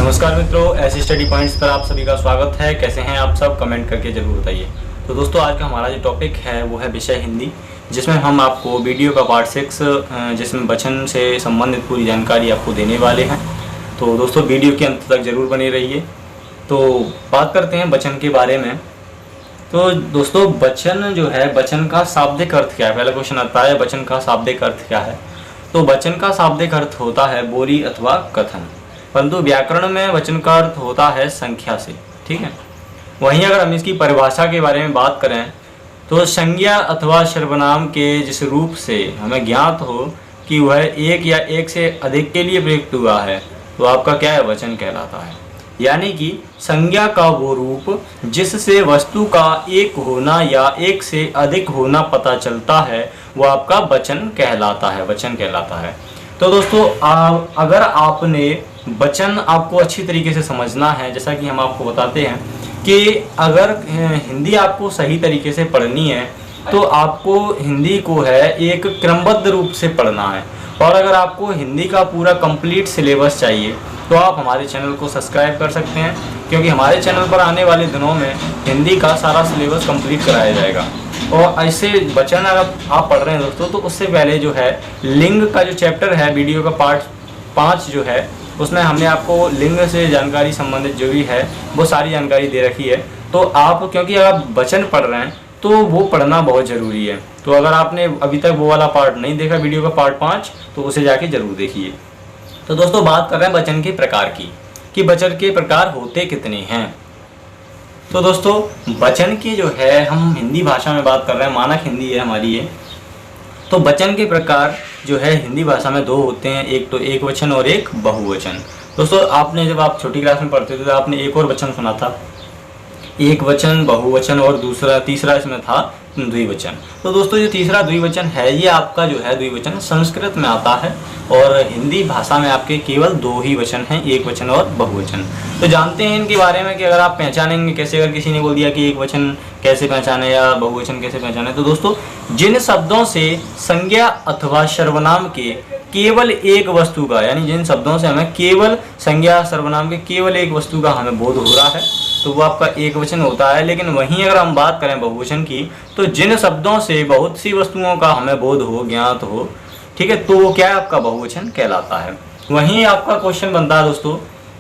नमस्कार मित्रों, ऐसे स्टडी पॉइंट्स पर आप सभी का स्वागत है। कैसे हैं आप सब, कमेंट करके ज़रूर बताइए। तो दोस्तों, आज का हमारा जो टॉपिक है वो है विषय हिंदी, जिसमें हम आपको वीडियो का पार्ट 6 जिसमें वचन से संबंधित पूरी जानकारी आपको देने वाले हैं। तो दोस्तों, वीडियो के अंत तक ज़रूर बने रहिए। तो बात करते हैं वचन के बारे में। तो दोस्तों, वचन जो है, वचन का शाब्दिक अर्थ क्या है? पहला क्वेश्चन आता है, वचन का शाब्दिक अर्थ क्या है? तो वचन का शाब्दिक अर्थ होता है बोली अथवा कथन, परंतु व्याकरण में वचन का अर्थ होता है संख्या से। ठीक है। वहीं अगर हम इसकी परिभाषा के बारे में बात करें तो संज्ञा अथवा सर्वनाम के जिस रूप से हमें ज्ञात हो कि वह एक या एक से अधिक के लिए प्रयुक्त हुआ है, तो आपका क्या है? वचन कहलाता है। यानी कि संज्ञा का वो रूप जिससे वस्तु का एक होना या एक से अधिक होना पता चलता है, वो आपका वचन कहलाता है, वचन कहलाता है। तो दोस्तों, अगर आपने वचन आपको अच्छी तरीके से समझना है, जैसा कि हम आपको बताते हैं कि अगर हिंदी आपको सही तरीके से पढ़नी है तो आपको हिंदी को है एक क्रमबद्ध रूप से पढ़ना है। और अगर आपको हिंदी का पूरा कंप्लीट सिलेबस चाहिए तो आप हमारे चैनल को सब्सक्राइब कर सकते हैं, क्योंकि हमारे चैनल पर आने वाले दिनों में हिंदी का सारा सिलेबस कंप्लीट कराया जाएगा। और ऐसे वचन अगर आप पढ़ रहे हैं दोस्तों, तो उससे पहले जो है लिंग का जो चैप्टर है, वीडियो का पार्ट 5 जो है, उसमें हमने आपको लिंग से जानकारी संबंधित जो भी है वो सारी जानकारी दे रखी है। तो आप, क्योंकि अगर आप वचन पढ़ रहे हैं तो वो पढ़ना बहुत ज़रूरी है। तो अगर आपने अभी तक वो वाला पार्ट नहीं देखा, वीडियो का पार्ट 5, तो उसे जाके ज़रूर देखिए। तो दोस्तों, बात कर रहे हैं वचन के प्रकार की, कि वचन के प्रकार होते कितने हैं। तो दोस्तों, वचन की जो है, हम हिंदी भाषा में बात कर रहे हैं, मानक हिंदी है हमारी ये। तो वचन के प्रकार जो है हिंदी भाषा में 2 होते हैं, एक तो एक वचन और एक बहुवचन। दोस्तों, आपने जब आप छोटी क्लास में पढ़ते थे तो आपने एक और वचन सुना था, एक वचन, बहुवचन, और तीसरा इसमें था द्विवचन। तो दोस्तों, जो तीसरा द्विवचन है, ये आपका जो है द्विवचन संस्कृत में आता है, और हिंदी भाषा में आपके केवल 2 ही वचन हैं, एक वचन और बहुवचन। तो जानते हैं इनके बारे में कि अगर आप पहचानेंगे कैसे, अगर किसी ने बोल दिया कि एक वचन कैसे पहचाने या बहुवचन कैसे पहचाने। तो दोस्तों, जिन शब्दों से संज्ञा अथवा सर्वनाम के केवल एक वस्तु का, यानी जिन शब्दों से हमें केवल संज्ञा सर्वनाम के केवल एक वस्तु का हमें बोध हो रहा है, तो वो आपका एक वचन होता है। लेकिन वहीं अगर हम बात करें बहुवचन की, तो जिन शब्दों से बहुत सी वस्तुओं का हमें बोध हो, ज्ञात हो, ठीक है, तो वो क्या है? आपका बहुवचन कहलाता है। वहीं आपका क्वेश्चन बनता है दोस्तों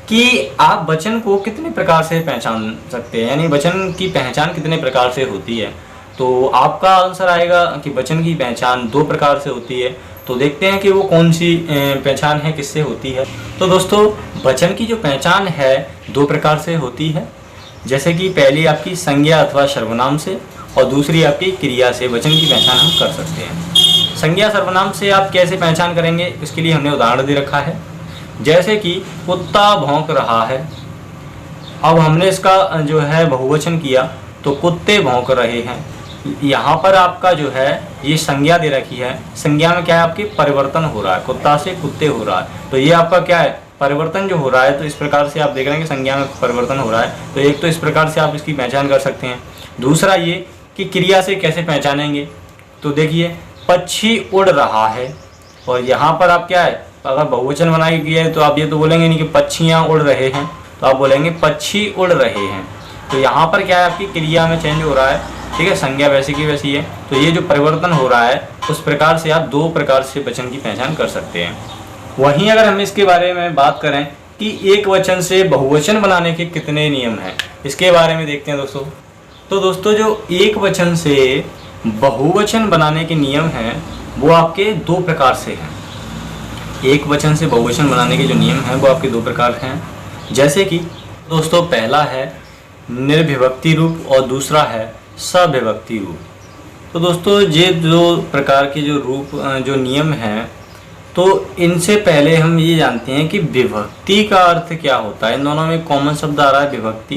कि आप वचन को कितने प्रकार से पहचान सकते हैं, यानी वचन की पहचान कितने प्रकार से होती है। तो आपका आंसर आएगा कि वचन की पहचान 2 प्रकार से होती है। तो देखते हैं कि वो कौन सी पहचान है, किससे होती है। तो दोस्तों, वचन की जो पहचान है 2 प्रकार से होती है। जैसे कि पहली आपकी संज्ञा अथवा सर्वनाम से, और दूसरी आपकी क्रिया से वचन की पहचान हम कर सकते हैं। संज्ञा सर्वनाम से आप कैसे पहचान करेंगे, इसके लिए हमने उदाहरण दे रखा है। जैसे कि कुत्ता भौंक रहा है, अब हमने इसका जो है बहुवचन किया तो कुत्ते भौंक रहे हैं। यहाँ पर आपका जो है ये संज्ञा दे रखी है, संज्ञा में क्या है? आपकी परिवर्तन हो रहा है, कुत्ता से कुत्ते हो रहा है, तो ये आपका क्या है? परिवर्तन जो हो रहा है। तो इस प्रकार से आप देख रहे हैं कि संज्ञा में परिवर्तन हो रहा है, तो एक तो इस प्रकार से आप इसकी पहचान कर सकते हैं। दूसरा ये कि क्रिया से कैसे पहचानेंगे, तो देखिए पक्षी उड़ रहा है, और यहाँ पर आप क्या है? अगर बहुवचन बनाई गया है तो आप ये तो बोलेंगे नहीं कि पक्षियाँ उड़ रहे हैं, तो आप बोलेंगे पक्षी उड़ रहे हैं। तो यहाँ पर क्या है? आपकी क्रिया में चेंज हो रहा है, ठीक है, संज्ञा वैसी की वैसी है। तो ये जो परिवर्तन हो रहा है, उस प्रकार से आप 2 प्रकार से वचन की पहचान कर सकते हैं। वहीं अगर हम इसके बारे में बात करें कि एक वचन से बहुवचन बनाने के कितने नियम हैं, इसके बारे में देखते हैं दोस्तों। तो दोस्तों, जो एक वचन से बहुवचन बनाने के नियम हैं वो आपके 2 प्रकार से हैं। एक वचन से बहुवचन बनाने के जो नियम हैं वो आपके 2 प्रकार हैं। जैसे कि दोस्तों, पहला है निर्विभक्ति रूप और दूसरा है सविभक्ति रूप। तो दोस्तों, ये 2 प्रकार के जो रूप, जो नियम हैं, तो इनसे पहले हम ये जानते हैं कि विभक्ति का अर्थ क्या होता है। इन दोनों में कॉमन शब्द आ रहा है विभक्ति,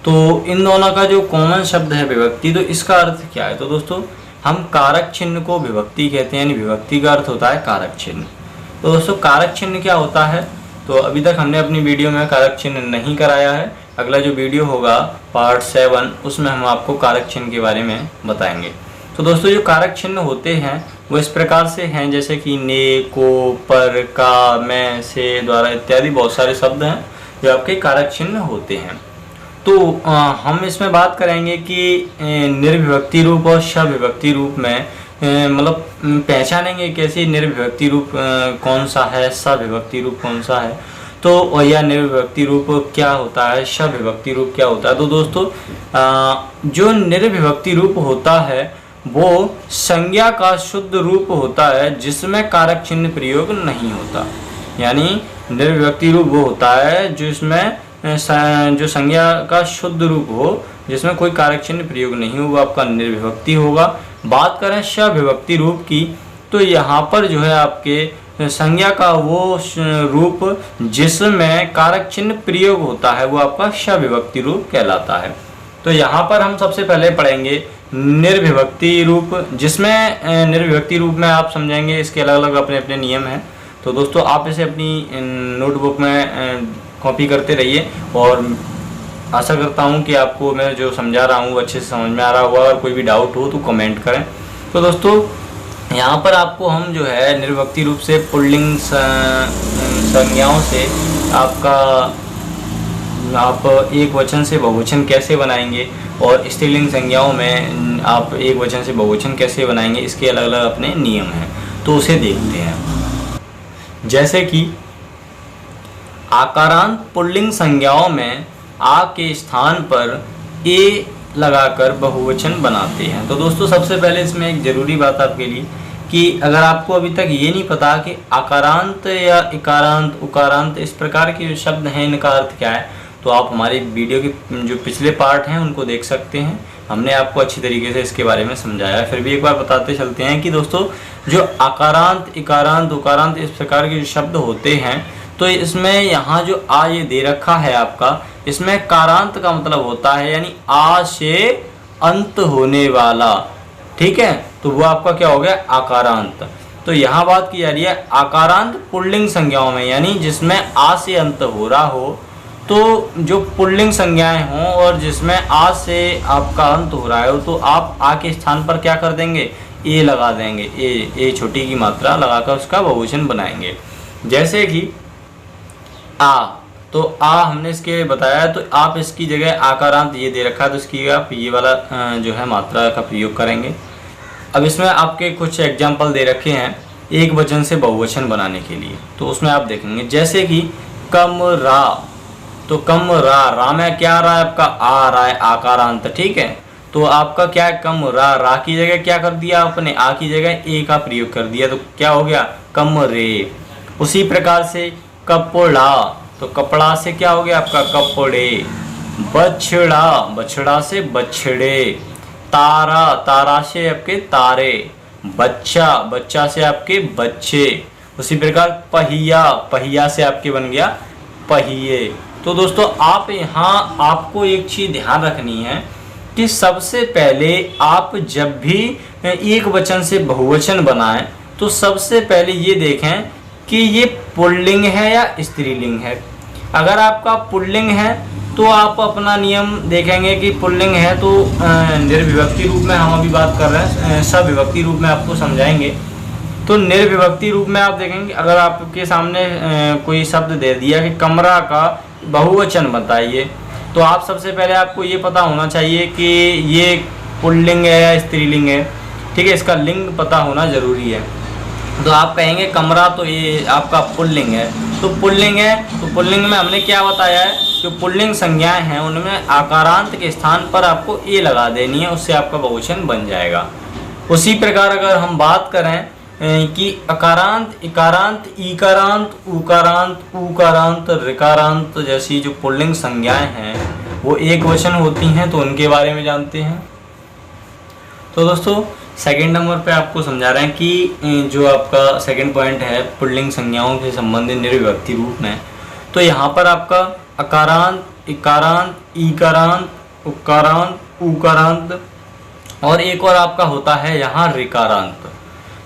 तो इन दोनों का जो कॉमन शब्द है विभक्ति, तो इसका अर्थ क्या है? तो दोस्तों, हम कारक चिन्ह को विभक्ति कहते हैं, यानी विभक्ति का अर्थ होता है कारक चिन्ह। तो दोस्तों, कारक चिन्ह क्या होता है? तो अभी तक हमने अपनी वीडियो में कारक चिन्ह नहीं कराया है। अगला जो वीडियो होगा पार्ट 7, उसमें हम आपको कारक चिन्ह के बारे में बताएंगे। तो दोस्तों, जो कारक चिन्ह होते हैं वो इस प्रकार से हैं, जैसे कि ने, को, पर, का, मैं, से, द्वारा इत्यादि बहुत सारे शब्द हैं जो आपके कारक चिन्ह होते हैं। तो हम इसमें बात करेंगे कि निर्विभक्ति रूप और सविभक्ति रूप में मतलब पहचानेंगे कैसे निर्विभक्ति रूप कौन सा है, सविभक्ति रूप कौन सा है, तो या निर्विभक्ति रूप क्या होता है, सविभक्ति रूप क्या होता है। तो दोस्तों जो निर्विभक्ति रूप होता है वो संज्ञा का शुद्ध रूप होता है जिसमें कारक चिन्ह प्रयोग नहीं होता। यानी निर्विभक्ति रूप वो होता है जिसमें जो संज्ञा का शुद्ध रूप हो, जिसमें कोई कारक चिन्ह प्रयोग नहीं हो, वो आपका निर्विभक्ति होगा। बात करें सविभक्ति रूप की, तो यहाँ पर जो है आपके संज्ञा का वो रूप जिसमें कारक चिन्ह प्रयोग होता है वो आपका सविभक्ति रूप कहलाता है। तो यहाँ पर हम सबसे पहले पढ़ेंगे निर्विभक्ति रूप, जिसमें निर्विभक्ति रूप में आप समझेंगे इसके अलग अलग अपने अपने नियम हैं। तो दोस्तों आप इसे अपनी नोटबुक में कॉपी करते रहिए और आशा करता हूँ कि आपको मैं जो समझा रहा हूँ अच्छे से समझ में आ रहा होगा। और कोई भी डाउट हो तो कमेंट करें। तो दोस्तों यहाँ पर आपको हम जो है निर्विभक्ति रूप से पुल्लिंग संज्ञाओं से आप एक वचन से बहुवचन कैसे बनाएंगे और स्त्रीलिंग संज्ञाओं में आप एक वचन से बहुवचन कैसे बनाएंगे, इसके अलग अलग अपने नियम हैं। तो उसे देखते हैं। जैसे कि आकारांत पुल्लिंग संज्ञाओं में आ के स्थान पर ए लगाकर बहुवचन बनाते हैं। तो दोस्तों सबसे पहले इसमें एक ज़रूरी बात आपके लिए कि अगर आपको अभी तक ये नहीं पता कि आकारांत या इकारांत उकारांत इस प्रकार के जो शब्द हैं इनका अर्थ क्या है, तो आप हमारे वीडियो के जो पिछले पार्ट हैं उनको देख सकते हैं। हमने आपको अच्छी तरीके से इसके बारे में समझाया है। फिर भी एक बार बताते चलते हैं कि दोस्तों जो आकारांत इकारांत उकारांत इस प्रकार के जो शब्द होते हैं, तो इसमें यहाँ जो आ ये दे रखा है आपका, इसमें कारांत का मतलब होता है यानी आ से अंत होने वाला। ठीक है, तो वो आपका क्या हो गया, आकारांत। तो यहाँ बात की जा रही है आकारांत पुल्लिंग संज्ञाओं में, यानी जिसमें आ से अंत हो रहा हो। तो जो पुल्लिंग संज्ञाएं हों और जिसमें आ से आपका अंत हो रहा है, तो आप आ के स्थान पर क्या कर देंगे, ए लगा देंगे। ए छोटी की मात्रा लगाकर उसका बहुवचन बनाएंगे। जैसे कि आ, तो आ हमने इसके बताया, तो आप इसकी जगह आकारांत ये दे रखा है, तो इसकी आप ये वाला जो है मात्रा का प्रयोग करेंगे। अब इसमें आपके कुछ एग्जाम्पल दे रखे हैं एक वचन से बहुवचन बनाने के लिए, तो उसमें आप देखेंगे। जैसे कि कमरा, तो कमरा में क्या आ रहा है आपका, आ रहा है आकारांत। ठीक है, तो आपका क्या है, रा की जगह क्या कर दिया आपने, आ की जगह ए का प्रयोग कर दिया, तो क्या हो गया, कमरे। उसी प्रकार से कपड़ा, तो कपड़ा से क्या हो गया आपका, कपड़े। बछड़ा, बछड़ा से बछड़े। तारा, तारा से आपके तारे। बच्चा, बच्चा से आपके बच्चे। उसी प्रकार पहिया, पहिया से आपके बन गया पहिए। तो दोस्तों आप यहाँ आपको एक चीज़ ध्यान रखनी है कि सबसे पहले आप जब भी एक वचन से बहुवचन बनाएं, तो सबसे पहले ये देखें कि ये पुल्लिंग है या स्त्रीलिंग है। अगर आपका पुल्लिंग है तो आप अपना नियम देखेंगे कि पुल्लिंग है तो निर्विभक्ति रूप में हम अभी बात कर रहे हैं, सविभक्ति रूप में आपको समझाएंगे। तो निर्विभक्ति रूप में आप देखेंगे, अगर आपके सामने कोई शब्द दे दिया कि कमरा का बहुवचन बताइए, तो आप सबसे पहले आपको ये पता होना चाहिए कि ये पुल्लिंग है या स्त्रीलिंग है। ठीक है, इसका लिंग पता होना जरूरी है। तो आप कहेंगे कमरा, तो ये आपका पुल्लिंग है। तो पुल्लिंग है, तो पुल्लिंग में हमने क्या बताया है, जो पुल्लिंग संज्ञाएं हैं उनमें आकारांत के स्थान पर आपको ए लगा देनी है, उससे आपका बहुवचन बन जाएगा। उसी प्रकार अगर हम बात करें कि अकारांत, इकारांत, ईकारांत, उकारांत, उकारांत, ऋकारांत जैसी जो पुल्लिंग संज्ञाएं हैं वो एक वचन होती हैं, तो उनके बारे में जानते हैं। तो दोस्तों सेकंड नंबर पे आपको समझा रहे हैं कि जो आपका सेकंड पॉइंट है पुल्लिंग संज्ञाओं से संबंधित निर्विभक्ति रूप में, तो यहाँ पर आपका अकारांत, इकारांत, ईकारांत, उकारांत, उकारांत और एक और आपका होता है यहाँ ऋकारांत।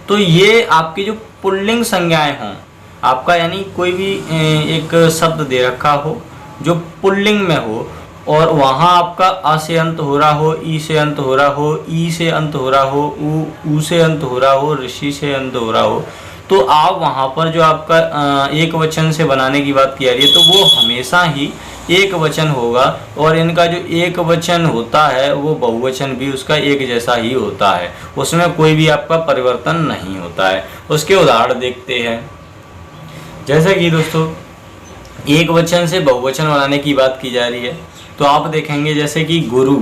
तो ये आपकी जो पुल्लिंग संज्ञाएं हों आपका, यानी कोई भी एक शब्द दे रखा हो जो पुल्लिंग में हो और वहाँ आपका आ से अंत हो रहा हो, ई से अंत हो रहा हो, ई से अंत हो रहा हो, ऊ से अंत हो रहा हो, ऋषि से अंत हो रहा हो, तो आप वहाँ पर जो आपका एक वचन से बनाने की बात की जा रही है, तो वो हमेशा ही एक वचन होगा, और इनका जो एक वचन होता है वो बहुवचन भी उसका एक जैसा ही होता है, उसमें कोई भी आपका परिवर्तन नहीं होता है। उसके उदाहरण देखते हैं। जैसे कि दोस्तों एक वचन से बहुवचन बनाने की बात की जा रही है, तो आप देखेंगे जैसे कि गुरु,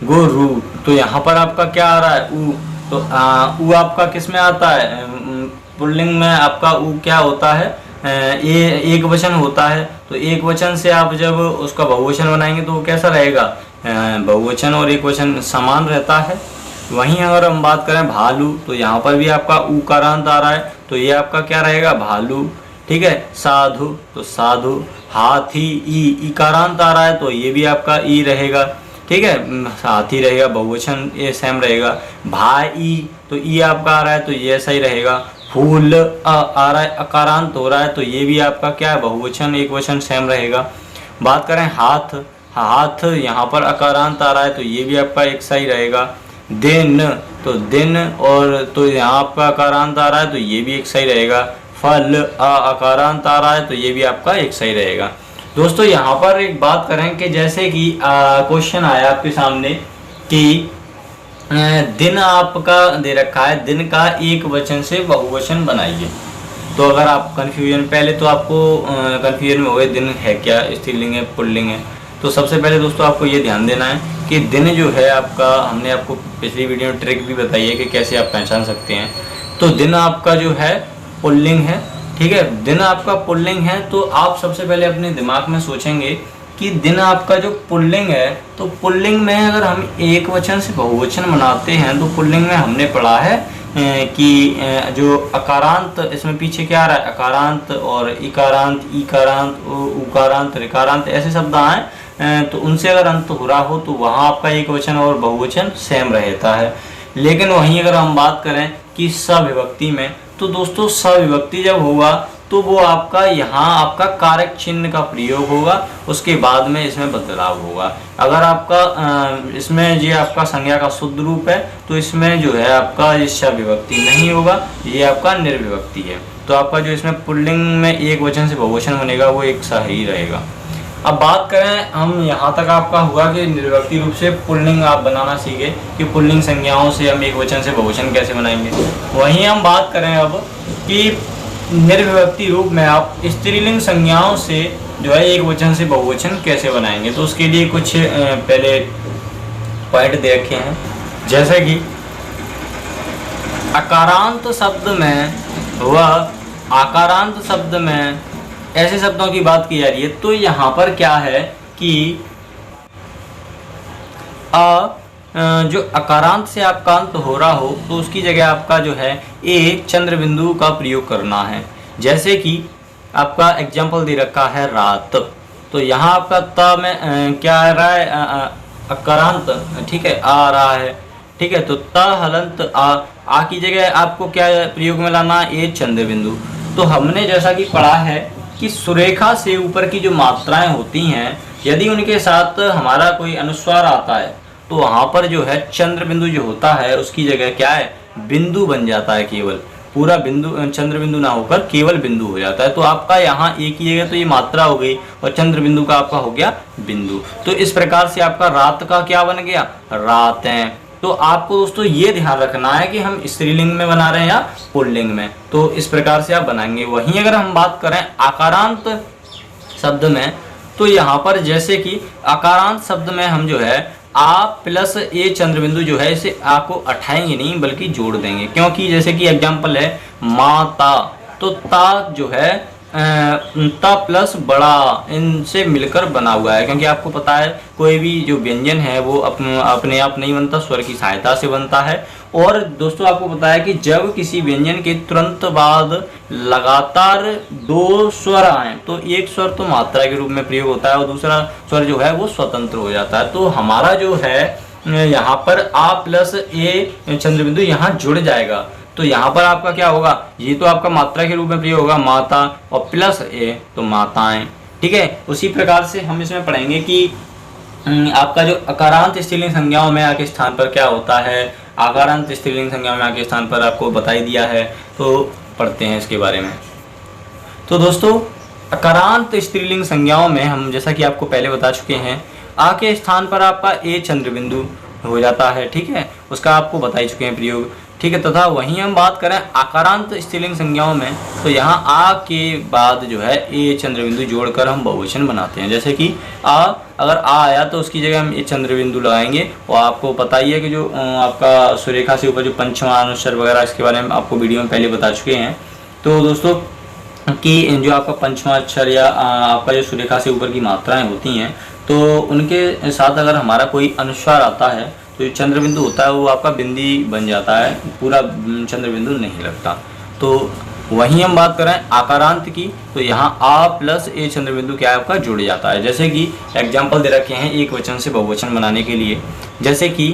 गुरु, तो यहाँ पर आपका क्या आ रहा है, उ। तो उ आपका किस में आता है, पुल्लिंग में आपका उ क्या होता है, ये एक वचन होता है। तो एक वचन से आप जब उसका बहुवचन बनाएंगे तो वो कैसा रहेगा, बहुवचन और एक वचन समान रहता है। वहीं अगर हम बात करें भालू, तो यहाँ पर भी आपका उ कारांत आ रहा है, तो ये आपका क्या रहेगा, भालू। ठीक है, साधु, तो साधु। हाथी, ई कारांत आ रहा है, तो ये भी आपका ई रहेगा। ठीक है, हाथी रहेगा, बहुवचन ये सेम रहेगा। भाई, तो ई आपका आ रहा है, तो ये ऐसा ही रहेगा। फूल आ रहा है, अकारांत हो रहा है, तो ये भी आपका क्या है, बहुवचन एक वचन सेम रहेगा। बात करें हाथ, हाथ यहाँ पर अकारांत आ रहा है, तो ये भी आपका एक सा ही रहेगा। दिन, तो दिन, और तो यहाँ आपका अकारांत आ रहा है, तो ये भी एक सही रहेगा। फल, अकारांत आ रहा है, तो ये भी आपका एक सही रहेगा। दोस्तों यहाँ पर एक बात करें कि जैसे कि क्वेश्चन आया आपके सामने कि दिन आपका दे रखा है, दिन का एक वचन से बहुवचन बनाइए। तो अगर आप कन्फ्यूजन, पहले तो आपको कन्फ्यूजन में हो गए दिन है क्या, स्त्रीलिंग है पुल्लिंग है। तो सबसे पहले दोस्तों आपको ये ध्यान देना है कि दिन जो है आपका, हमने आपको पिछली वीडियो में ट्रिक भी बताई है कि कैसे आप पहचान सकते हैं। तो दिन आपका जो है पुल्लिंग है। ठीक है, दिन आपका पुल्लिंग है, तो आप सबसे पहले अपने दिमाग में सोचेंगे कि दिन आपका जो पुल्लिंग है, तो पुल्लिंग में अगर हम एक वचन से बहुवचन बनाते हैं, तो पुल्लिंग में हमने पढ़ा है कि जो अकारांत, इसमें पीछे क्या आ रहा है, अकारांत और इकारांत, ईकारांत, उकारांत, ऋकारांत, ऐसे शब्द आए, तो उनसे अगर अंत हो रहा हो तो वहाँ आपका एक वचन और बहुवचन सेम रहता है। लेकिन वहीं अगर हम बात करें कि सविभक्ति में, तो दोस्तों सविभक्ति जब होगा तो वो आपका यहाँ आपका कारक चिन्ह का प्रयोग होगा, उसके बाद में इसमें बदलाव होगा। अगर आपका इसमें ये आपका संज्ञा का शुद्ध रूप है, तो इसमें जो है आपका ये सविभक्ति नहीं होगा, ये आपका निर्विभक्ति है। तो आपका जो इसमें पुल्लिंग में एक वचन से बहुवचन बनेगा वो एक सा ही रहेगा। अब बात करें हम, यहाँ तक आपका हुआ कि निर्विभक्ति रूप से पुल्लिंग आप बनाना सीखे कि पुल्लिंग संज्ञाओं से हम एक वचन से बहुवचन कैसे बनाएंगे। वहीं हम बात करें अब कि निर्विभक्ति रूप में आप स्त्रीलिंग संज्ञाओं से जो है एक वचन से बहुवचन कैसे बनाएंगे। तो उसके लिए कुछ पहले पॉइंट दे रखे हैं। जैसे कि अकारांत शब्द में व आकारांत शब्द में ऐसे शब्दों की बात की जा रही है, तो यहाँ पर क्या है कि जो अकारांत से आपका अंत हो रहा हो, तो उसकी जगह आपका जो है एक चंद्र बिंदु का प्रयोग करना है। जैसे कि आपका एग्जाम्पल दे रखा है रात, तो यहाँ आपका त में क्या आ रहा है, अकारांत, ठीक है, आ रहा है। ठीक है, तो त हलंत आ की जगह आपको क्या प्रयोग में लाना है, ए चंद्र बिंदु। तो हमने जैसा कि पढ़ा है कि सुरेखा से ऊपर की जो मात्राएं होती हैं, यदि उनके साथ हमारा कोई अनुस्वार आता है, तो वहाँ पर जो है चंद्र बिंदु जो होता है उसकी जगह क्या है, बिंदु बन जाता है। केवल पूरा बिंदु, चंद्र बिंदु ना होकर केवल बिंदु हो जाता है। तो आपका यहाँ एक ही जगह तो ये मात्रा हो गई और चंद्र बिंदु का आपका हो गया बिंदु। तो इस प्रकार से आपका रात का क्या बन गया, रातें। तो आपको दोस्तों ये ध्यान रखना है कि हम स्त्रीलिंग में बना रहे हैं या पुल्लिंग में, तो इस प्रकार से आप बनाएंगे। वहीं अगर हम बात करें आकारांत शब्द में, तो यहाँ पर जैसे कि आकारांत शब्द में हम जो है आ प्लस ए चंद्र बिंदु जो है, इसे आ को हटाएंगे नहीं बल्कि जोड़ देंगे। क्योंकि जैसे कि एग्जाम्पल है माता, तो ता जो है ता प्लस बड़ा, इनसे मिलकर बना हुआ है। क्योंकि आपको पता है कोई भी जो व्यंजन है वो अपने आप नहीं बनता, स्वर की सहायता से बनता है। और दोस्तों आपको पता है कि जब किसी व्यंजन के तुरंत बाद लगातार दो स्वर आए, तो एक स्वर तो मात्रा के रूप में प्रयोग होता है और दूसरा स्वर जो है वो स्वतंत्र हो जाता है। तो हमारा जो है यहाँ पर आ प्लस ए चंद्र बिंदु यहाँ जुड़ जाएगा। तो यहाँ पर आपका क्या होगा, ये तो आपका मात्रा के रूप में प्रयोग होगा माता, और प्लस ए तो माताएं। ठीक है, उसी प्रकार से हम इसमें पढ़ेंगे कि आपका जो अकारांत स्त्रीलिंग संज्ञाओं में आके स्थान पर क्या होता है, आकारांत स्त्रीलिंग संज्ञाओं में आके स्थान पर आपको बताई दिया है। तो पढ़ते हैं इसके बारे में। तो दोस्तों अकारांत स्त्रीलिंग संज्ञाओं में हम जैसा कि आपको पहले बता चुके हैं, आ के स्थान पर आपका ए चंद्र बिंदु हो जाता है, ठीक है, उसका आपको बता ही चुके हैं प्रयोग, ठीक है। तथा वहीं हम बात करें आकारांत स्त्रीलिंग संज्ञाओं में, तो यहाँ आ के बाद जो है ए चंद्र बिंदु जोड़कर हम बहुवचन बनाते हैं। जैसे कि आ, अगर आ आया तो उसकी जगह हम ए चंद्र बिंदु लगाएंगे। और आपको पता ही है कि जो आपका सुरेखा से ऊपर जो पंचमा अनुस्वर वगैरह, इसके बारे में आपको वीडियो में पहले बता चुके हैं। तो दोस्तों कि जो आपका पंचमा अक्षर या आपका जो सुरेखा से ऊपर की मात्राएं होती हैं, तो उनके साथ अगर हमारा कोई अनुस्वार आता है तो जो चंद्र बिंदु होता है वो आपका बिंदी बन जाता है, पूरा चंद्र बिंदु नहीं लगता। तो वहीं हम बात करें आकारांत की, तो यहाँ आ प्लस ए चंद्र बिंदु क्या है आपका जुड़ जाता है। जैसे कि एग्जाम्पल दे रखे हैं एक वचन से बहुवचन बनाने के लिए। जैसे कि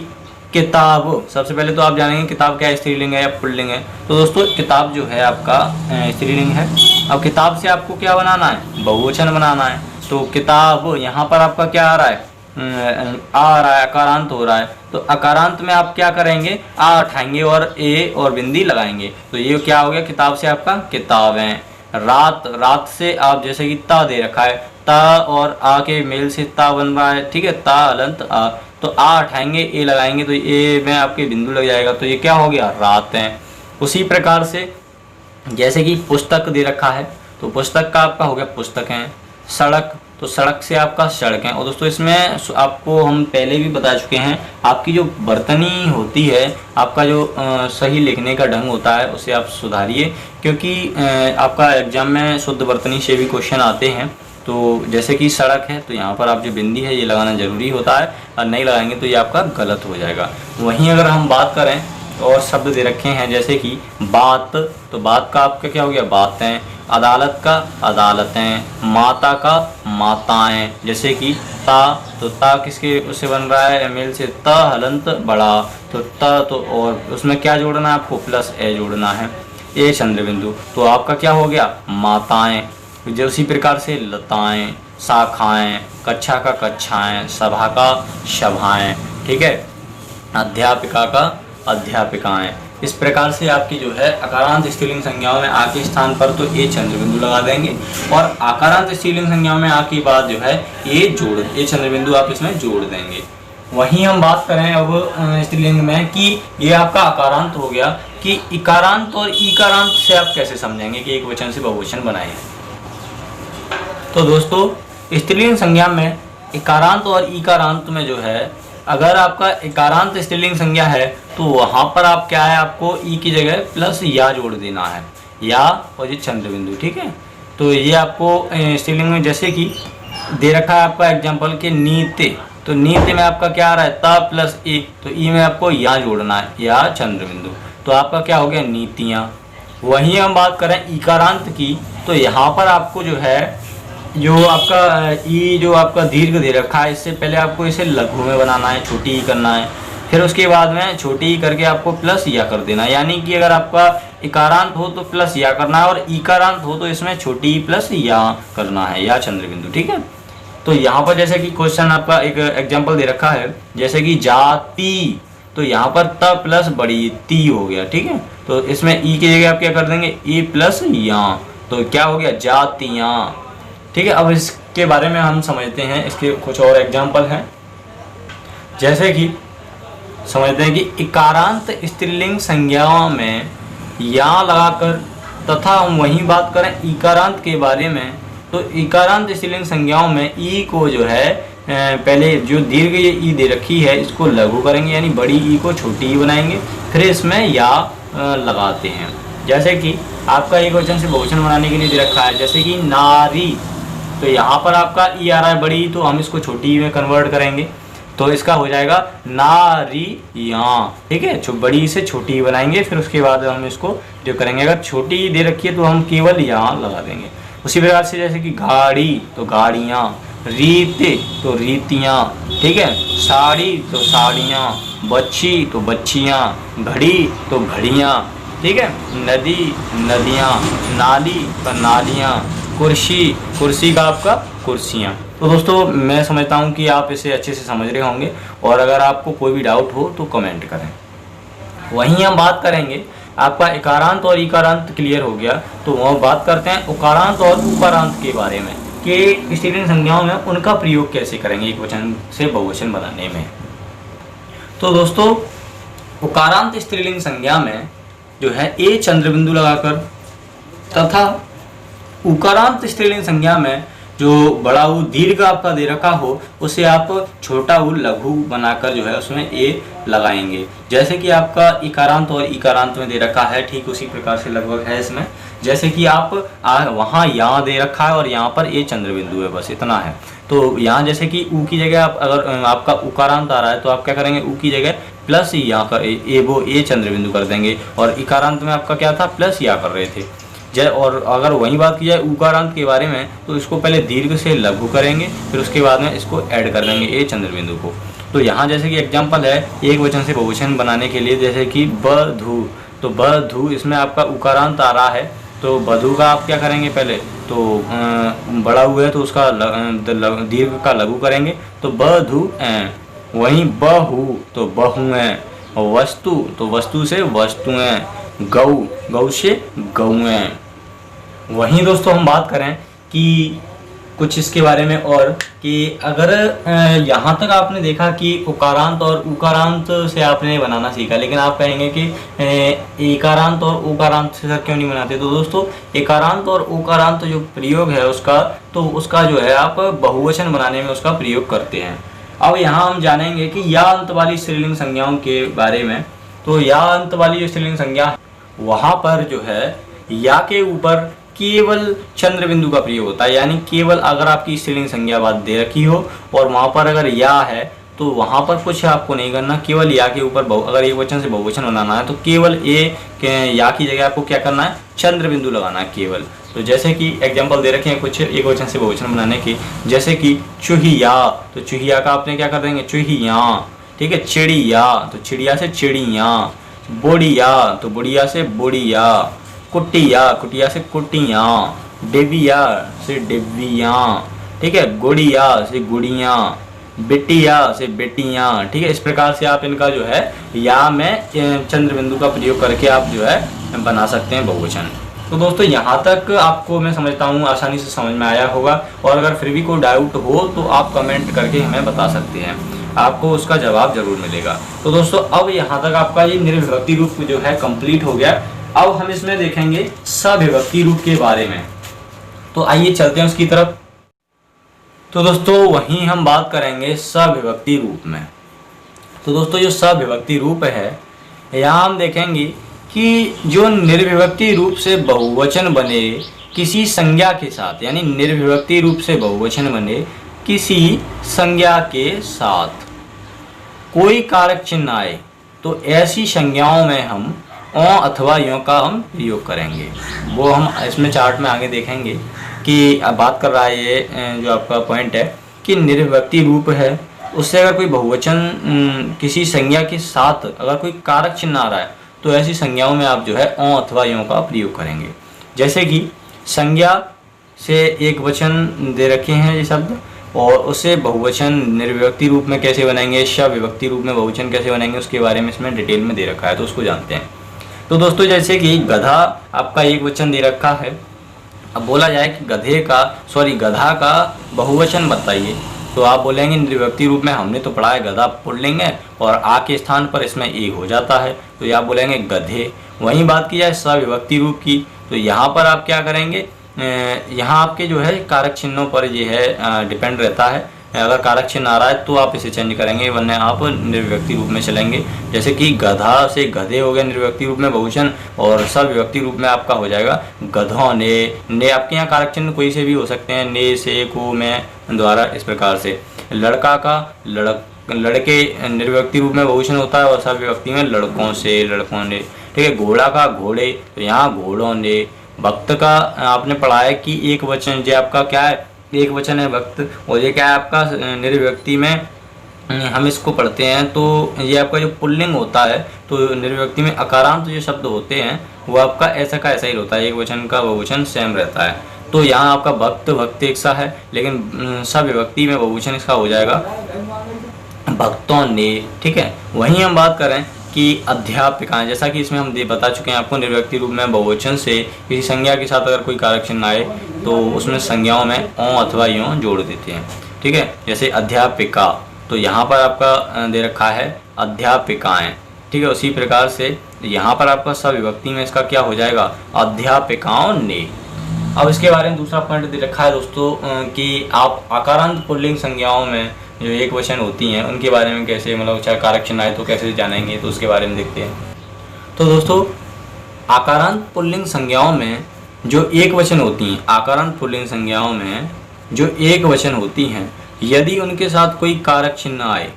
किताब, सबसे पहले तो आप जानेंगे किताब क्या स्त्रीलिंग है या पुल्लिंग है। तो दोस्तों किताब जो है आपका स्त्रीलिंग है। अब किताब से आपको क्या बनाना है, बहुवचन बनाना है। तो किताब यहाँ पर आपका क्या आ रहा है, आ रहा है, अकारांत हो रहा है। तो अकारांत में आप क्या करेंगे, आ उठाएंगे और ए और बिंदी लगाएंगे। तो ये क्या हो गया, किताब से आपका किताबें। रात, रात से आप जैसे कि ता दे रखा है, ता और आ के मेल से ता बन रहा है, ठीक है, ता अलंत आ। तो आ उठाएंगे ए लगाएंगे तो ए में आपके बिंदु लग जाएगा। तो ये क्या हो गया, रात है। उसी प्रकार से जैसे कि पुस्तक दे रखा है, तो पुस्तक का आपका हो गया पुस्तक है। सड़क, तो सड़क से आपका सड़क है। और दोस्तों इसमें आपको हम पहले भी बता चुके हैं, आपकी जो वर्तनी होती है, आपका जो सही लिखने का ढंग होता है उसे आप सुधारिए, क्योंकि आपका एग्जाम में शुद्ध वर्तनी से भी क्वेश्चन आते हैं। तो जैसे कि सड़क है तो यहाँ पर आप जो बिंदी है ये लगाना जरूरी होता है, और नहीं लगाएंगे तो ये आपका गलत हो जाएगा। वहीं अगर हम बात करें और शब्द दे रखे हैं जैसे कि बात, तो बात का आपका क्या हो गया, बातें। अदालत का अदालतें। माता का माताएं। जैसे कि ता, तो ता किसके उससे बन रहा है, मेल से, ता हलंत बड़ा। तो ता, तो और उसमें क्या जोड़ना है आपको, प्लस ए जोड़ना है, ए चंद्र बिंदु। तो आपका क्या हो गया, माताएं। जो उसी प्रकार से लताएं, शाखाएं, कक्षा का कक्षाएं, सभा का सभाएं, ठीक है, अध्यापिका का अध्यापिकाएं। इस प्रकार से आपकी जो है अकारांत स्त्रीलिंग संज्ञाओं में आ के स्थान पर तो ए चंद्र बिंदु लगा देंगे, और आकारांत स्त्रीलिंग संज्ञाओं में आ के बाद जो है ए चंद्र बिंदु आप इसमें जोड़ देंगे। वहीं हम बात करें अब स्त्रीलिंग में कि ये आपका आकारांत हो गया, कि इकारांत और ईकारांत से आप कैसे समझेंगे कि एक वचन से बहुवचन बनाए। तो दोस्तों स्त्रीलिंग संज्ञा में इकारांत और ईकारांत में जो है, अगर आपका इकारांत स्त्रीलिंग संज्ञा है तो वहाँ पर आप क्या है, आपको ई की जगह प्लस या जोड़ देना है, या और ये चंद्र बिंदु, ठीक है। तो ये आपको स्त्रीलिंग में जैसे कि दे रखा है आपका एग्जाम्पल के नीते, तो नीते में आपका क्या आ रहा है, ता प्लस ई, तो ई में आपको या जोड़ना है, या चंद्र बिंदु। तो आपका क्या हो गया, नीतियाँ। वहीं हम बात करें ईकारांत की, तो यहाँ पर आपको जो है, जो आपका ई जो आपका दीर्घ दे रखा है, इससे पहले आपको इसे लघु में बनाना है, छोटी ई करना है, फिर उसके बाद में छोटी ई करके आपको प्लस या कर देना है। यानी कि अगर आपका इकारांत हो तो प्लस या करना है, और ईकारांत हो तो इसमें छोटी ई प्लस या करना है, या चंद्र बिंदु, ठीक है। तो यहाँ पर जैसे कि क्वेश्चन आपका एक एग्जाम्पल दे रखा है, जैसे कि जाति, तो यहाँ पर त प्लस बड़ी ती हो गया, ठीक है। तो इसमें ई की जगह आप क्या कर देंगे, ई प्लस या, तो क्या हो गया, जातियाँ, ठीक है। अब इसके बारे में हम समझते हैं, इसके कुछ और एग्जाम्पल हैं। जैसे कि समझते हैं कि इकारांत स्त्रीलिंग संज्ञाओं में या लगाकर, तथा हम वहीं बात करें इकारांत के बारे में, तो इकारांत स्त्रीलिंग संज्ञाओं में ई को जो है पहले जो दीर्घ ये ई दे रखी है इसको लघु करेंगे, यानी बड़ी ई को छोटी ई बनाएंगे, फिर इसमें या लगाते हैं। जैसे कि आपका एक वचन से बहुवचन बनाने के लिए दे रखा है, जैसे कि नारी, तो यहाँ पर आपका ई आ रहा है बड़ी, तो हम इसको छोटी में कन्वर्ट करेंगे, तो इसका हो जाएगा नारियाँ, ठीक है। बड़ी से छोटी बनाएंगे, फिर उसके बाद हम इसको जो करेंगे, अगर छोटी दे रखी है तो हम केवल यहाँ लगा देंगे। उसी प्रकार से जैसे कि गाड़ी, तो गाड़ियाँ, रीते, तो रीतियाँ, ठीक है, साड़ी, तो साड़ियाँ, बच्ची, तो बच्चियाँ, घड़ी, तो घड़ियाँ, ठीक है, नदी, नदियाँ, नाली, तो नालियाँ, कुर्सी, कुर्सी का आपका कुर्सियाँ। तो दोस्तों मैं समझता हूँ कि आप इसे अच्छे से समझ रहे होंगे, और अगर आपको कोई भी डाउट हो तो कमेंट करें। वहीं हम बात करेंगे आपका इकारांत और इकारांत क्लियर हो गया, तो वह बात करते हैं उकारांत और उकारांत के बारे में कि स्त्रीलिंग संज्ञाओं में उनका प्रयोग कैसे करेंगे एक वचन से बहुवचन बनाने में। तो दोस्तों उकारांत स्त्रीलिंग संज्ञा में जो है ए चंद्र बिंदु लगाकर, तथा उकारांत स्त्रीलिंग संज्ञा में जो बड़ा ऊ दीर्घ आपका दे रखा हो उसे आप छोटा ऊ लघु बनाकर जो है उसमें ए लगाएंगे। जैसे कि आपका इकारांत और इकारांत में दे रखा है, ठीक उसी प्रकार से लगभग है इसमें। जैसे कि आप वहाँ यहाँ दे रखा है और यहाँ पर ए चंद्र बिंदु है, बस इतना है। तो यहाँ जैसे कि ऊ की जगह आप अगर आपका उकारांत आ रहा है तो आप क्या करेंगे, ऊ की जगह प्लस यहाँ का वो ए चंद्र बिंदु कर देंगे, और इकारांत में आपका क्या था, प्लस या कर रहे थे। और अगर वही बात की जाए उकारांत के बारे में तो इसको पहले दीर्घ से लघु करेंगे, फिर उसके बाद में इसको ऐड कर देंगे ए चंद्र बिंदु को। तो यहाँ जैसे कि एग्जांपल है एक वचन से बहुवचन बनाने के लिए, जैसे कि बधू, तो बधू इसमें आपका उकारांत आ रहा है, तो बधू का आप क्या करेंगे, पहले तो बड़ा हुआ है तो उसका दीर्घ का लघु करेंगे, तो बधू। वहीं बहु तो बहुएं, वस्तु तो वस्तु से वस्तुएं, गौ गौ से गौएं। वहीं दोस्तों हम बात करें कि कुछ इसके बारे में और कि अगर यहाँ तक आपने देखा कि उकारांत और उकारांत से आपने बनाना सीखा, लेकिन आप कहेंगे कि एकारांत और उकारांत से सर क्यों नहीं बनाते। तो दोस्तों एकारांत और उकारांत जो प्रयोग है उसका, तो उसका जो है आप बहुवचन बनाने में उसका प्रयोग करते हैं। अब यहाँ हम जानेंगे कि या अंत वाली स्त्रीलिंग संज्ञाओं के बारे में। तो या अंत वाली जो स्त्रीलिंग संज्ञा, वहाँ पर जो है या के ऊपर केवल चंद्र बिंदु का प्रयोग होता है, यानी केवल अगर आपकी स्त्रीलिंग संज्ञा बात दे रखी हो और वहाँ पर अगर या है तो वहाँ पर कुछ आपको नहीं करना, केवल या के ऊपर अगर एक वचन से बहुवचन बनाना है तो केवल या की जगह आपको क्या करना है, चंद्र बिंदु लगाना है केवल। तो जैसे कि एग्जांपल दे रखे हैं कुछ एक वचन से बहुवचन बनाने की, जैसे कि चूहिया, तो चूहिया का आपने क्या कर देंगे, चूहिया, ठीक है। चिड़िया तो चिड़िया से चिड़िया, बोड़िया तो बुढ़िया से बुढ़िया, कुटिया कुटिया से कुटिया, डिबिया से डिबिया, ठीक है। गुड़िया से गुड़िया, बेटिया से बेटियां, ठीक है। इस प्रकार से आप इनका जो है या में चंद्र बिंदु का प्रयोग करके आप जो है बना सकते हैं बहुवचन। तो दोस्तों यहाँ तक आपको मैं समझता हूँ आसानी से समझ में आया होगा, और अगर फिर भी कोई डाउट हो तो आप कमेंट करके हमें बता सकते हैं, आपको उसका जवाब जरूर मिलेगा। तो दोस्तों अब यहाँ तक आपका ये निर्विभक्ति रूप जो है कंप्लीट हो गया। अब हम इसमें देखेंगे सविभक्ति रूप के बारे में, तो आइए चलते हैं उसकी तरफ। तो दोस्तों वहीं हम बात करेंगे सविभक्ति रूप में। तो दोस्तों जो सविभक्ति रूप है, यहाँ हम देखेंगे कि जो निर्विभक्ति रूप से बहुवचन बने किसी संज्ञा के साथ, यानी निर्विभक्ति रूप से बहुवचन बने किसी संज्ञा के साथ कोई कारक चिन्ह आए, तो ऐसी संज्ञाओं में हम औ अथवा यों का हम प्रयोग करेंगे। वो हम इसमें चार्ट में आगे देखेंगे कि अब बात कर रहा है ये जो आपका पॉइंट है कि निर्विभक्ति रूप है, उससे अगर कोई बहुवचन किसी संज्ञा के साथ अगर कोई कारक चिन्ह आ रहा है तो ऐसी संज्ञाओं में आप जो है औ अथवा यों का प्रयोग करेंगे। जैसे कि संज्ञा से एक वचन दे रखे हैं ये शब्द, और उसे बहुवचन निर्विभक्ति रूप में कैसे बनाएंगे, सविभक्ति रूप में बहुवचन कैसे बनाएंगे, उसके बारे में इसमें डिटेल में दे रखा है, तो उसको जानते हैं। तो दोस्तों जैसे कि गधा आपका एक वचन दे रखा है, अब बोला जाए कि गधा का बहुवचन बताइए, तो आप बोलेंगे निर्विभक्ति रूप में हमने तो पढ़ा है गधा पुल्लिंग है और आ के स्थान पर इसमें ए हो जाता है, तो ये आप बोलेंगे गधे। वहीं बात की जाए सविभक्ति रूप की, तो यहाँ पर आप क्या करेंगे, यहाँ आपके जो है कारक चिन्हों पर ये है डिपेंड रहता है। अगर कारक चिन्ह आ रहा है तो आप इसे चेंज करेंगे, वरना आप निर्विभक्ति रूप में चलेंगे। जैसे कि गधा से गधे हो गया निर्विभक्ति रूप में बहुवचन, और सविभक्ति रूप में आपका हो जाएगा गधों ने आपके यहाँ कारक चिन्ह कोई से भी हो सकते हैं, ने से को में द्वारा, इस प्रकार से। लड़का का लड़के निर्विभक्ति रूप में बहुवचन होता है और सविभक्ति में लड़कों से लड़कों ने, ठीक है। घोड़ा का घोड़े, तो यहाँ घोड़ों ने। भक्त का आपने पढ़ा है कि एक वचन, जो आपका क्या है, एक वचन है भक्त, और ये क्या है आपका निर्विभक्ति में हम इसको पढ़ते हैं, तो ये आपका जो पुल्लिंग होता है, तो निर्विभक्ति में अकारांत जो शब्द होते हैं वो आपका ऐसा का ऐसा ही होता है, एक वचन का बहुवचन सेम रहता है। तो यहाँ आपका भक्त एक सा है, लेकिन सविभक्ति में बहुवचन इसका हो जाएगा भक्तों ने, ठीक है। वहीं हम बात करें कि अध्यापिकाएं, जैसा कि इसमें हम बता चुके हैं आपको, निर्व्यक्ति रूप में बहुवचन से किसी संज्ञा के साथ अगर कोई कारक चिन्ह आए तो उसमें संज्ञाओं में ओ अथवा यो जोड़ देते हैं। ठीक है, जैसे अध्यापिका, तो यहाँ पर आपका दे रखा है अध्यापिकाएं। ठीक है, उसी प्रकार से यहाँ पर आपका सविभक्ति में इसका क्या हो जाएगा, अध्यापिकाओं ने। अब इसके बारे में दूसरा पॉइंट दे रखा है दोस्तों कि आप आकारांत पुल्लिंग संज्ञाओं में जो एक वचन होती हैं उनके बारे में कैसे, मतलब चाहे कारक चिन्ह आए तो कैसे जानेंगे, तो उसके बारे में देखते हैं। तो दोस्तों आकारांत पुल्लिंग संज्ञाओं में जो एक वचन होती हैं, आकारांत पुल्लिंग संज्ञाओं में जो एक वचन होती हैं, यदि उनके साथ कोई कारक चिन्ह आए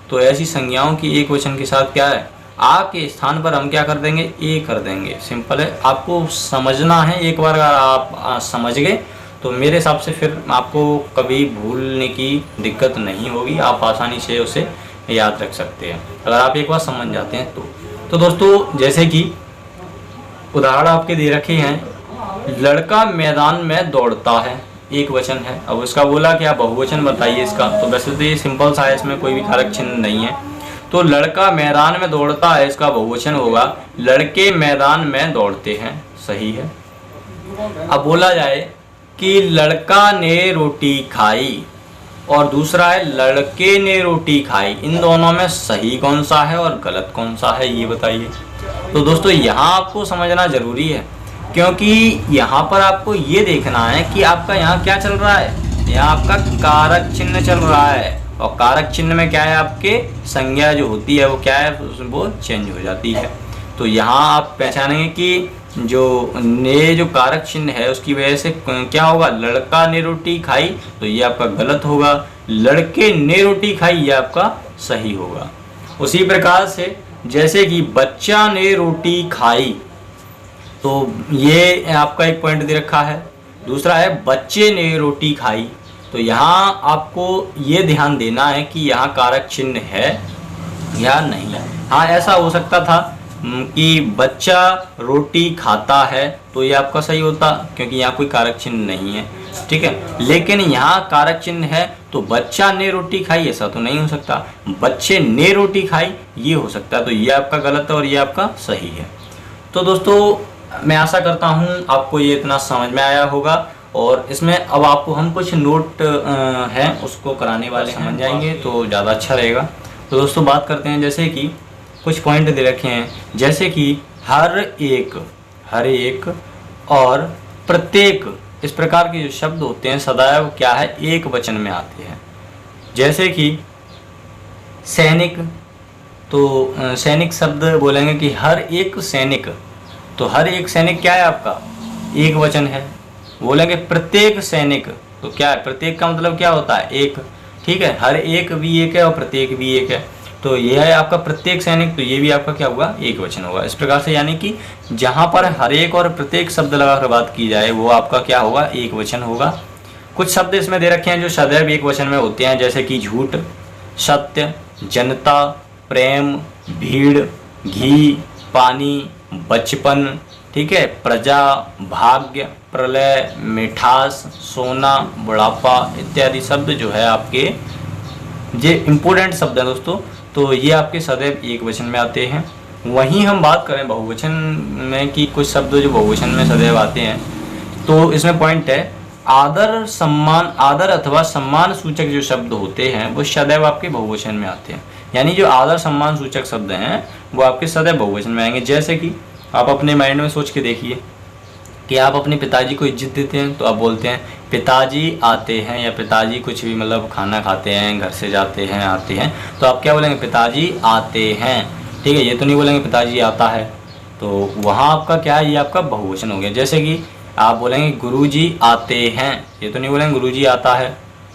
तो ऐसी संज्ञाओं की एक वचन के साथ क्या है, आ के स्थान पर हम क्या कर देंगे, ए कर देंगे। सिंपल है, आपको समझना है। एक बार अगर आप समझ गए तो मेरे हिसाब से फिर आपको कभी भूलने की दिक्कत नहीं होगी, आप आसानी से उसे याद रख सकते हैं अगर आप एक बार समझ जाते हैं तो दोस्तों जैसे कि उदाहरण आपके दे रखे हैं, लड़का मैदान में दौड़ता है, एक वचन है। अब उसका बोला कि आप बहुवचन बताइए इसका, तो वैसे तो ये सिंपल सा है, इसमें कोई भी कारक चिन्ह नहीं है। तो लड़का मैदान में दौड़ता है, इसका बहुवचन होगा लड़के मैदान में दौड़ते हैं, सही है। अब बोला जाए कि लड़का ने रोटी खाई और दूसरा है लड़के ने रोटी खाई, इन दोनों में सही कौन सा है और गलत कौन सा है, ये बताइए। तो दोस्तों यहाँ आपको समझना जरूरी है, क्योंकि यहाँ पर आपको ये देखना है कि आपका यहाँ क्या चल रहा है, यहाँ आपका कारक चिन्ह चल रहा है, और कारक चिन्ह में क्या है, आपके संज्ञा जो होती है वो क्या है, वो चेंज हो जाती है। तो यहाँ आप पहचानेंगे कि जो ने जो कारक चिन्ह है उसकी वजह से क्या होगा, लड़का ने रोटी खाई, तो ये आपका गलत होगा। लड़के ने रोटी खाई, ये आपका सही होगा। उसी प्रकार से जैसे कि बच्चा ने रोटी खाई, तो ये आपका एक पॉइंट दे रखा है। दूसरा है बच्चे ने रोटी खाई, तो यहाँ आपको ये ध्यान देना है कि यहाँ कारक चिन्ह है या नहीं है। हाँ, ऐसा हो सकता था कि बच्चा रोटी खाता है, तो ये आपका सही होता क्योंकि यहाँ कोई कारक चिन्ह नहीं है। ठीक है, लेकिन यहाँ कारक चिन्ह है, तो बच्चा ने रोटी खाई ऐसा तो नहीं हो सकता, बच्चे ने रोटी खाई ये हो सकता है। तो ये आपका गलत है और ये आपका सही है। तो दोस्तों मैं आशा करता हूँ आपको ये इतना समझ में आया होगा, और इसमें अब आपको हम कुछ नोट हैं उसको कराने वाले समझ जाएंगे तो ज़्यादा अच्छा रहेगा। तो दोस्तों बात करते हैं, जैसे कि कुछ पॉइंट दे रखे हैं, जैसे कि हर एक और प्रत्येक, इस प्रकार के जो शब्द होते हैं सदैव क्या है, एक वचन में आते हैं। जैसे कि सैनिक, तो सैनिक शब्द बोलेंगे कि हर एक सैनिक, तो हर एक सैनिक क्या है आपका, एक वचन है। बोलेंगे प्रत्येक सैनिक, तो क्या है, प्रत्येक का मतलब क्या होता है, एक। ठीक है, हर एक भी एक है और प्रत्येक भी एक है, तो यह है आपका प्रत्येक सैनिक, तो ये भी आपका क्या होगा, एक वचन होगा। इस प्रकार से यानी कि जहाँ पर हर एक और प्रत्येक शब्द लगाकर बात की जाए वो आपका क्या होगा, एक वचन होगा। कुछ शब्द इसमें दे रखे हैं जो सदैव एक वचन में होते हैं, जैसे कि झूठ, सत्य, जनता, प्रेम, भीड़, घी, पानी, बचपन, ठीक है, प्रजा, भाग्य, प्रलय, मिठास, सोना, बुढ़ापा इत्यादि शब्द जो है आपके ये इम्पोर्टेंट शब्द हैं दोस्तों, तो ये आपके सदैव एक वचन में आते हैं। वहीं हम बात करें बहुवचन में कि कुछ शब्द जो बहुवचन में सदैव आते हैं, तो इसमें पॉइंट है आदर, सम्मान, आदर अथवा सम्मान सूचक जो शब्द होते हैं वो सदैव आपके बहुवचन में आते हैं। यानी जो आदर सम्मान सूचक शब्द हैं वो आपके सदैव बहुवचन में आएंगे। जैसे कि आप अपने माइंड में सोच के देखिए कि आप अपने पिताजी को इज्जत देते हैं, तो आप बोलते हैं पिताजी आते हैं, या पिताजी कुछ भी मतलब खाना खाते हैं, घर से जाते हैं, आते हैं, तो आप क्या बोलेंगे, पिताजी आते हैं। ठीक है, ये तो नहीं बोलेंगे पिताजी आता है, तो वहाँ आपका क्या है, ये आपका बहुवचन हो गया। जैसे कि आप बोलेंगे गुरुजी आते हैं, ये तो नहीं बोलेंगे गुरुजी आता है,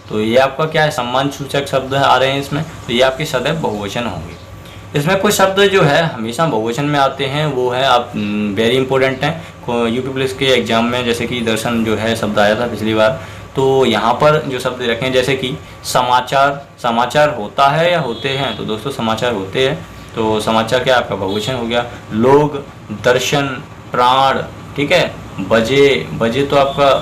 तो ये आपका क्या है, सम्मान सूचक शब्द आ रहे हैं इसमें, तो ये आपके सदैव बहुवचन होंगे। इसमें कुछ शब्द जो है हमेशा बहुवचन में आते हैं, वो है आप वेरी इंपॉर्टेंट हैं यूपी पुलिस के एग्जाम में, जैसे कि दर्शन जो है शब्द आया था पिछली बार, तो यहाँ पर जो शब्द रखे हैं जैसे कि समाचार, समाचार होता है या होते हैं, तो दोस्तों समाचार होते हैं, तो समाचार क्या आपका बहुवचन हो गया। लोग, दर्शन, प्राण, ठीक है, बजे, बजे तो आपका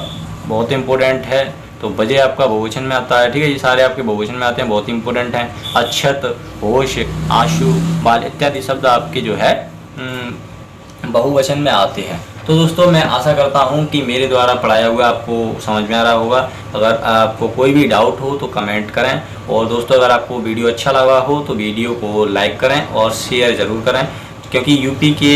बहुत इंपॉर्टेंट है, तो बजे आपका बहुवचन में आता है, ठीक है। ये सारे आपके बहुवचन में आते हैं, बहुत ही इंपॉर्टेंट हैं। अक्षत, होश, आशु, बाल इत्यादि शब्द आपके जो है बहुवचन में आते हैं। तो दोस्तों मैं आशा करता हूं कि मेरे द्वारा पढ़ाया हुआ आपको समझ में आ रहा होगा। अगर आपको कोई भी डाउट हो तो कमेंट करें, और दोस्तों अगर आपको वीडियो अच्छा लगा हो तो वीडियो को लाइक करें और शेयर ज़रूर करें, क्योंकि यूपी के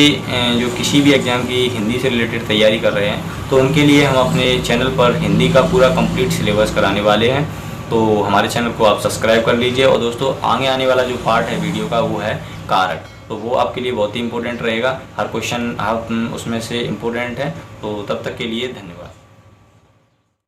जो किसी भी एग्ज़ाम की हिंदी से रिलेटेड तैयारी कर रहे हैं तो उनके लिए हम अपने चैनल पर हिंदी का पूरा कंप्लीट सिलेबस कराने वाले हैं। तो हमारे चैनल को आप सब्सक्राइब कर लीजिए। और दोस्तों आगे आने वाला जो पार्ट है वीडियो का वो है कारक, तो वो आपके लिए बहुत ही इंपॉर्टेंट रहेगा। हर क्वेश्चन आप उसमें से इम्पोर्टेंट है। तो तब तक के लिए धन्यवाद।